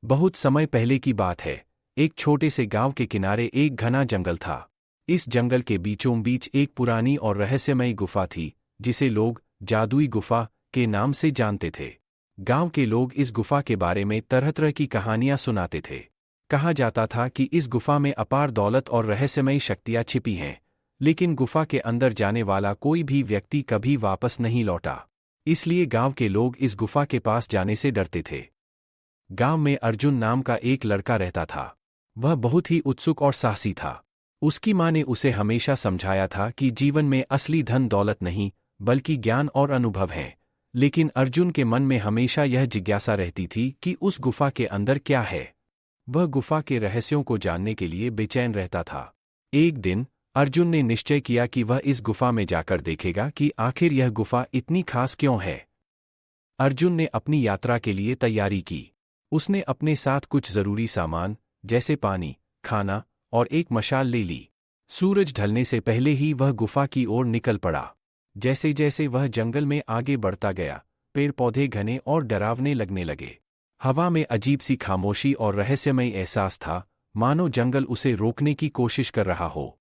बहुत समय पहले की बात है। एक छोटे से गांव के किनारे एक घना जंगल था। इस जंगल के बीचों बीच एक पुरानी और रहस्यमयी गुफा थी, जिसे लोग जादुई गुफा के नाम से जानते थे। गांव के लोग इस गुफा के बारे में तरह तरह की कहानियां सुनाते थे। कहा जाता था कि इस गुफा में अपार दौलत और रहस्यमयी शक्तियां छिपी हैं, लेकिन गुफा के अंदर जाने वाला कोई भी व्यक्ति कभी वापस नहीं लौटा। इसलिए गांव के लोग इस गुफा के पास जाने से डरते थे। गांव में अर्जुन नाम का एक लड़का रहता था। वह बहुत ही उत्सुक और साहसी था। उसकी माँ ने उसे हमेशा समझाया था कि जीवन में असली धन दौलत नहीं, बल्कि ज्ञान और अनुभव हैं। लेकिन अर्जुन के मन में हमेशा यह जिज्ञासा रहती थी कि उस गुफा के अंदर क्या है। वह गुफा के रहस्यों को जानने के लिए बेचैन रहता था। एक दिन अर्जुन ने निश्चय किया कि वह इस गुफा में जाकर देखेगा कि आखिर यह गुफा इतनी खास क्यों है। अर्जुन ने अपनी यात्रा के लिए तैयारी की। उसने अपने साथ कुछ जरूरी सामान जैसे पानी, खाना और एक मशाल ले ली। सूरज ढलने से पहले ही वह गुफा की ओर निकल पड़ा। जैसे जैसे वह जंगल में आगे बढ़ता गया, पेड़ पौधे घने और डरावने लगने लगे। हवा में अजीब सी खामोशी और रहस्यमय एहसास था, मानो जंगल उसे रोकने की कोशिश कर रहा हो।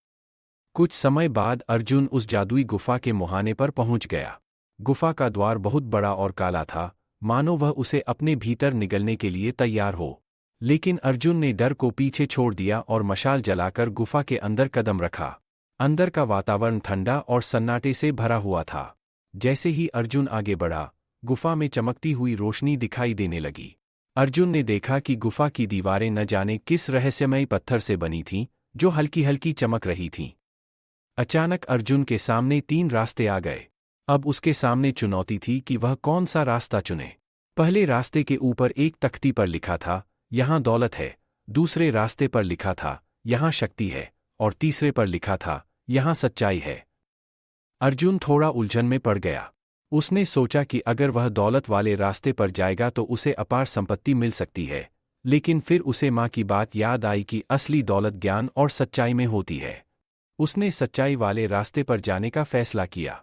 कुछ समय बाद अर्जुन उस जादुई गुफा के मुहाने पर पहुंच गया। गुफा का द्वार बहुत बड़ा और काला था, मानो वह उसे अपने भीतर निगलने के लिए तैयार हो। लेकिन अर्जुन ने डर को पीछे छोड़ दिया और मशाल जलाकर गुफा के अंदर कदम रखा। अंदर का वातावरण ठंडा और सन्नाटे से भरा हुआ था। जैसे ही अर्जुन आगे बढ़ा, गुफा में चमकती हुई रोशनी दिखाई देने लगी। अर्जुन ने देखा कि गुफा की दीवारें न जाने किस रहस्यमयी पत्थर से बनी थीं, जो हल्की हल्की चमक रही थीं। अचानक अर्जुन के सामने 3 रास्ते आ गए। अब उसके सामने चुनौती थी कि वह कौन सा रास्ता चुने। पहले रास्ते के ऊपर एक तख्ती पर लिखा था, यहाँ दौलत है। दूसरे रास्ते पर लिखा था, यहाँ शक्ति है। और तीसरे पर लिखा था, यहाँ सच्चाई है। अर्जुन थोड़ा उलझन में पड़ गया। उसने सोचा कि अगर वह दौलत वाले रास्ते पर जाएगा तो उसे अपार संपत्ति मिल सकती है, लेकिन फिर उसे माँ की बात याद आई कि असली दौलत ज्ञान और सच्चाई में होती है। उसने सच्चाई वाले रास्ते पर जाने का फैसला किया।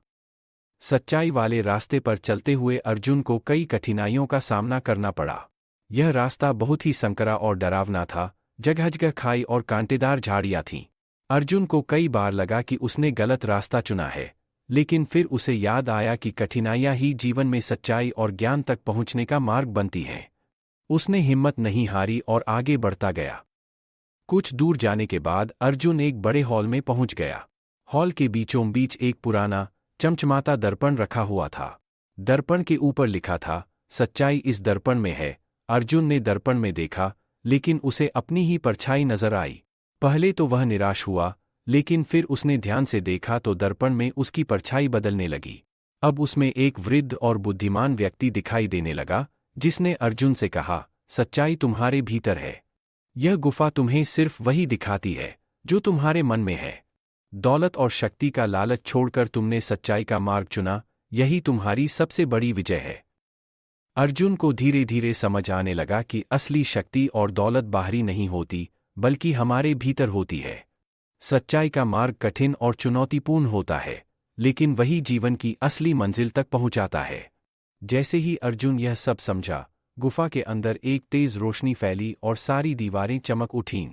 सच्चाई वाले रास्ते पर चलते हुए अर्जुन को कई कठिनाइयों का सामना करना पड़ा। यह रास्ता बहुत ही संकरा और डरावना था। जगह जगह खाई और कांटेदार झाड़ियां थीं। अर्जुन को कई बार लगा कि उसने गलत रास्ता चुना है, लेकिन फिर उसे याद आया कि कठिनाइयां ही जीवन में सच्चाई और ज्ञान तक पहुंचने का मार्ग बनती हैं। उसने हिम्मत नहीं हारी और आगे बढ़ता गया। कुछ दूर जाने के बाद अर्जुन एक बड़े हॉल में पहुंच गया। हॉल के बीचों बीच एक पुराना चमचमाता दर्पण रखा हुआ था। दर्पण के ऊपर लिखा था, सच्चाई इस दर्पण में है। अर्जुन ने दर्पण में देखा, लेकिन उसे अपनी ही परछाई नजर आई। पहले तो वह निराश हुआ, लेकिन फिर उसने ध्यान से देखा तो दर्पण में उसकी परछाई बदलने लगी। अब उसमें एक वृद्ध और बुद्धिमान व्यक्ति दिखाई देने लगा, जिसने अर्जुन से कहा, सच्चाई तुम्हारे भीतर है। यह गुफा तुम्हें सिर्फ वही दिखाती है जो तुम्हारे मन में है। दौलत और शक्ति का लालच छोड़कर तुमने सच्चाई का मार्ग चुना, यही तुम्हारी सबसे बड़ी विजय है। अर्जुन को धीरे धीरे समझ आने लगा कि असली शक्ति और दौलत बाहरी नहीं होती, बल्कि हमारे भीतर होती है। सच्चाई का मार्ग कठिन और चुनौतीपूर्ण होता है, लेकिन वही जीवन की असली मंजिल तक पहुंचाता है। जैसे ही अर्जुन यह सब समझा, गुफा के अंदर एक तेज रोशनी फैली और सारी दीवारें चमक उठीं।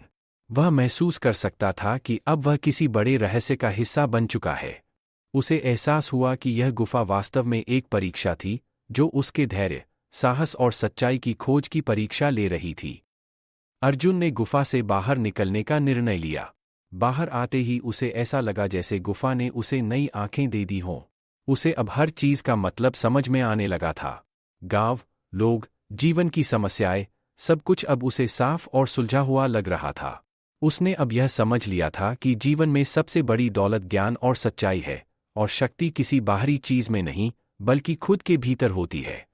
वह महसूस कर सकता था कि अब वह किसी बड़े रहस्य का हिस्सा बन चुका है। उसे एहसास हुआ कि यह गुफा वास्तव में एक परीक्षा थी, जो उसके धैर्य, साहस और सच्चाई की खोज की परीक्षा ले रही थी। अर्जुन ने गुफा से बाहर निकलने का निर्णय लिया। बाहर आते ही उसे ऐसा लगा जैसे गुफा ने उसे नई आंखें दे दी हों। उसे अब हर चीज का मतलब समझ में आने लगा था। गांव, लोग, जीवन की समस्याएं, सब कुछ अब उसे साफ और सुलझा हुआ लग रहा था। उसने अब यह समझ लिया था कि जीवन में सबसे बड़ी दौलत ज्ञान और सच्चाई है, और शक्ति किसी बाहरी चीज में नहीं, बल्कि खुद के भीतर होती है।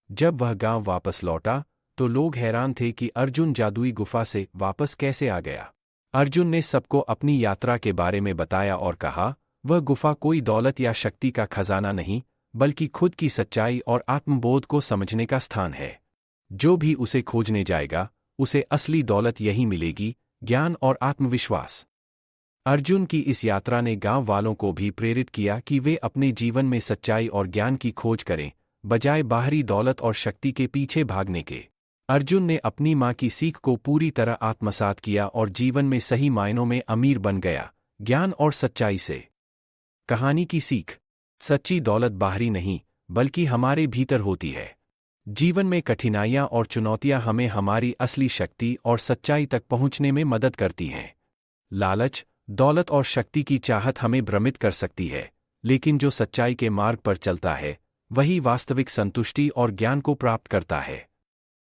जब वह गांव वापस लौटा, तो लोग हैरान थे कि अर्जुन जादुई गुफा से वापस कैसे आ गया। अर्जुन ने सबको अपनी यात्रा के बारे में बताया और कहा, वह गुफा कोई दौलत या शक्ति का खजाना नहीं, बल्कि खुद की सच्चाई और आत्मबोध को समझने का स्थान है। जो भी उसे खोजने जाएगा, उसे असली दौलत यही मिलेगी, ज्ञान और आत्मविश्वास। अर्जुन की इस यात्रा ने गांव वालों को भी प्रेरित किया कि वे अपने जीवन में सच्चाई और ज्ञान की खोज करें, बजाय बाहरी दौलत और शक्ति के पीछे भागने के। अर्जुन ने अपनी माँ की सीख को पूरी तरह आत्मसात किया और जीवन में सही मायनों में अमीर बन गया, ज्ञान और सच्चाई से। कहानी की सीख। सच्ची दौलत बाहरी नहीं, बल्कि हमारे भीतर होती है। जीवन में कठिनाइयाँ और चुनौतियाँ हमें हमारी असली शक्ति और सच्चाई तक पहुँचने में मदद करती हैं। लालच, दौलत और शक्ति की चाहत हमें भ्रमित कर सकती है, लेकिन जो सच्चाई के मार्ग पर चलता है, वही वास्तविक संतुष्टि और ज्ञान को प्राप्त करता है।